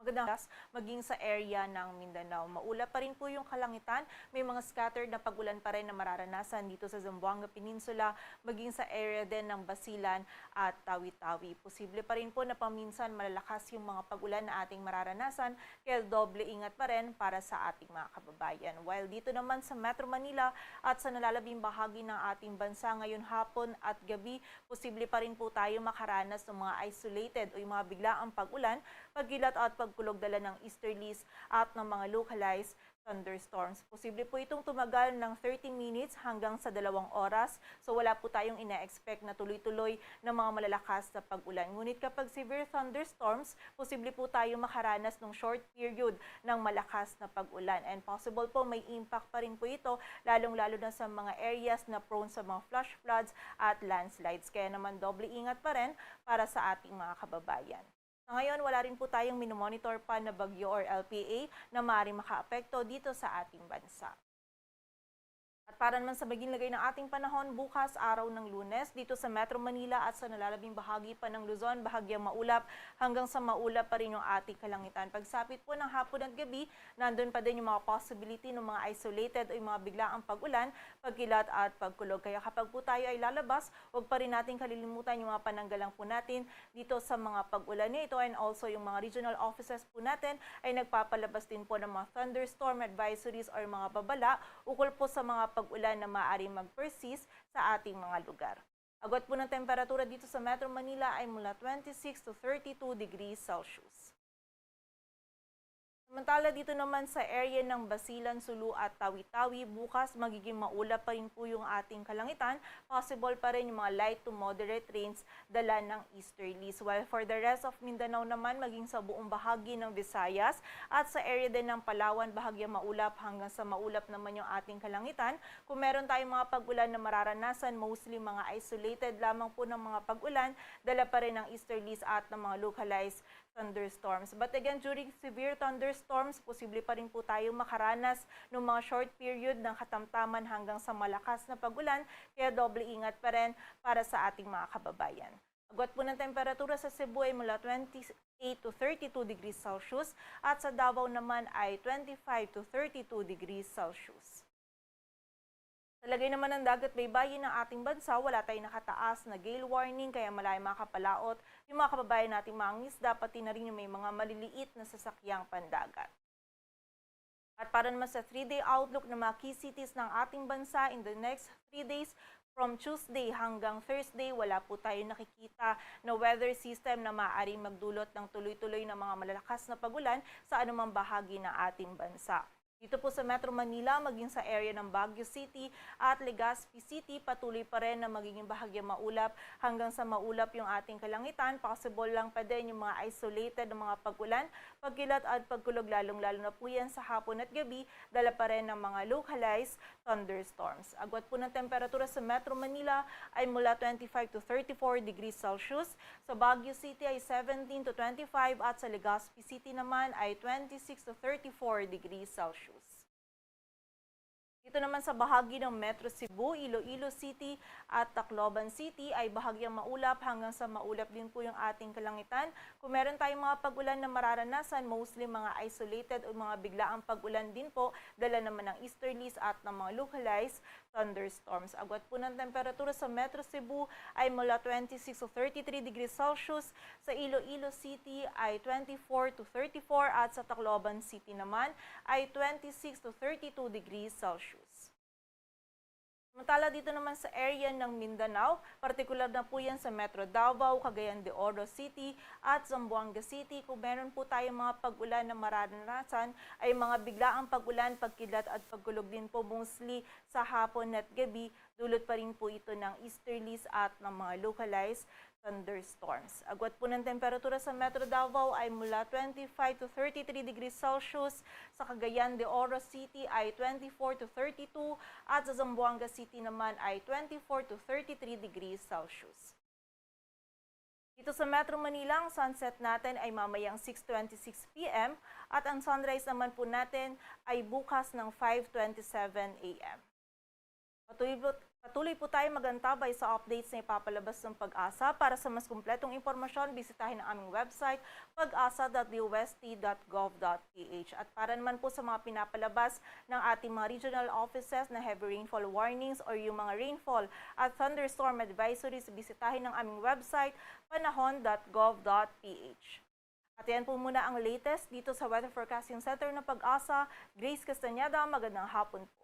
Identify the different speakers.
Speaker 1: Magandang oras, maging sa area ng Mindanao. Maulap pa rin po yung kalangitan. May mga scattered na pag-ulan pa rin na mararanasan dito sa Zamboanga Peninsula, maging sa area din ng Basilan at Tawi-Tawi. Posible pa rin po na paminsan malalakas yung mga pag-ulan na ating mararanasan, kaya doble ingat pa rin para sa ating mga kababayan. While dito naman sa Metro Manila at sa nalalabing bahagi ng ating bansa ngayon hapon at gabi, posible pa rin po tayo makaranas ng mga isolated o yung mga biglaang pag-ulan, pagkilat at pagkulog dala ng easterlies at ng mga localized thunderstorms. Posible po itong tumagal ng 30 minutes hanggang sa 2 oras. So wala po tayong ina-expect na tuloy-tuloy na mga malalakas na pag-ulan. Ngunit kapag severe thunderstorms, posible po tayong makaranas ng short period ng malakas na pag-ulan. And possible po may impact pa rin po ito, lalong-lalo na sa mga areas na prone sa mga flash floods at landslides. Kaya naman doble ingat pa rin para sa ating mga kababayan. Sa ngayon, wala rin po tayong minomonitor pa na bagyo or LPA na maaaring makaapekto dito sa ating bansa. At para naman sa maging lagay ng ating panahon, bukas araw ng Lunes, dito sa Metro Manila at sa nalalabing bahagi pa ng Luzon, bahagyang maulap hanggang sa maulap pa rin yung ating kalangitan. Pagsapit po ng hapon at gabi, nandun pa din yung mga possibility ng mga isolated o yung mga biglaang pag-ulan, pagkilat at pagkulog. Kaya kapag po tayo ay lalabas, huwag pa rin natin kalilimutan yung mga pananggalang po natin dito sa mga pag-ulan nito, and also yung mga regional offices po natin ay nagpapalabas din po ng mga thunderstorm advisories or mga babala ukol po sa mga pag-ulan na maaaring mag-persist sa ating mga lugar. Agad po ng temperatura dito sa Metro Manila ay mula 26 to 32 degrees Celsius. Samantala dito naman sa area ng Basilan, Sulu at Tawi-Tawi, bukas magiging maulap pa rin po yung ating kalangitan. Possible pa rin yung mga light to moderate rains dala ng easterlies. While for the rest of Mindanao naman, maging sa buong bahagi ng Visayas at sa area din ng Palawan, bahagyang maulap hanggang sa maulap naman yung ating kalangitan. Kung meron tayong mga pag-ulan na mararanasan, mostly mga isolated lamang po ng mga pag-ulan, dala pa rin ng easterlies at ng mga localized thunderstorms. But again, during severe thunderstorms, posible pa rin po tayong makaranas ng mga short period ng katamtaman hanggang sa malakas na pag-ulan, kaya doble ingat pa rin para sa ating mga kababayan. Agad po ng temperatura sa Cebu ay mula 28 to 32 degrees Celsius at sa Davao naman ay 25 to 32 degrees Celsius. Sa lagay naman ng dagat baybayin ng ating bansa, wala tayong nakataas na gale warning, kaya malayong makapalaot yung mga kababayan nating mga ngisda, pati na rin yung may mga maliliit na sasakyang pandagat. At para naman sa 3-day outlook ng mga key cities ng ating bansa in the next 3 days, from Tuesday hanggang Thursday, wala po tayo nakikita na weather system na maaaring magdulot ng tuloy-tuloy na mga malalakas na pagulan sa anumang bahagi ng ating bansa. Dito po sa Metro Manila, maging sa area ng Baguio City at Legazpi City, patuloy pa rin na magiging bahagyang maulap hanggang sa maulap yung ating kalangitan. Possible lang pa din yung mga isolated na mga pag-ulan, pagkilat at pagkulog, lalong-lalo na po yan sa hapon at gabi, dala pa rin ng mga localized thunderstorms. Agwat po ng temperatura sa Metro Manila ay mula 25 to 34 degrees Celsius. Sa Baguio City ay 17 to 25 at sa Legazpi City naman ay 26 to 34 degrees Celsius. Dito naman sa bahagi ng Metro Cebu, Iloilo City at Tacloban City ay bahagyang maulap hanggang sa maulap din po yung ating kalangitan. Kung meron tayong mga pag-ulan na mararanasan, mostly mga isolated o mga biglaang pag-ulan din po, dala naman ng easterlies at ng mga localized thunderstorms. Agwat po ng temperatura sa Metro Cebu ay mula 26 to 33 degrees Celsius, sa Iloilo City ay 24 to 34 at sa Tacloban City naman ay 26 to 32 degrees Celsius. Samantala dito naman sa area ng Mindanao, partikular na po yan sa Metro Davao, Cagayan de Oro City at Zamboanga City. Kung meron po tayong mga pag-ulan na mararanasan, ay mga biglaang pag-ulan, pagkilat at pagkulog din po mostly sa hapon at gabi. Dulot pa rin po ito ng easterlies at ng mga localized thunderstorms. Agwat po ng temperatura sa Metro Davao ay mula 25 to 33 degrees Celsius, sa Cagayan de Oro City ay 24 to 32 at sa Zamboanga City naman ay 24 to 33 degrees Celsius. Dito sa Metro Manila, ang sunset natin ay mamayang 6:26 p.m. at ang sunrise naman po natin ay bukas ng 5:27 a.m. Patuloy po tayo magantabay sa updates na ipapalabas ng Pag-asa. Para sa mas kumpletong impormasyon, bisitahin ang aming website, pag-asa.dust.gov.ph. At para naman po sa mga pinapalabas ng ating mga regional offices na heavy rainfall warnings or yung mga rainfall at thunderstorm advisories, bisitahin ang aming website, panahon.gov.ph. At yan po muna ang latest dito sa Weather Forecasting Center ng Pag-asa. Grace Castañeda, magandang hapon po.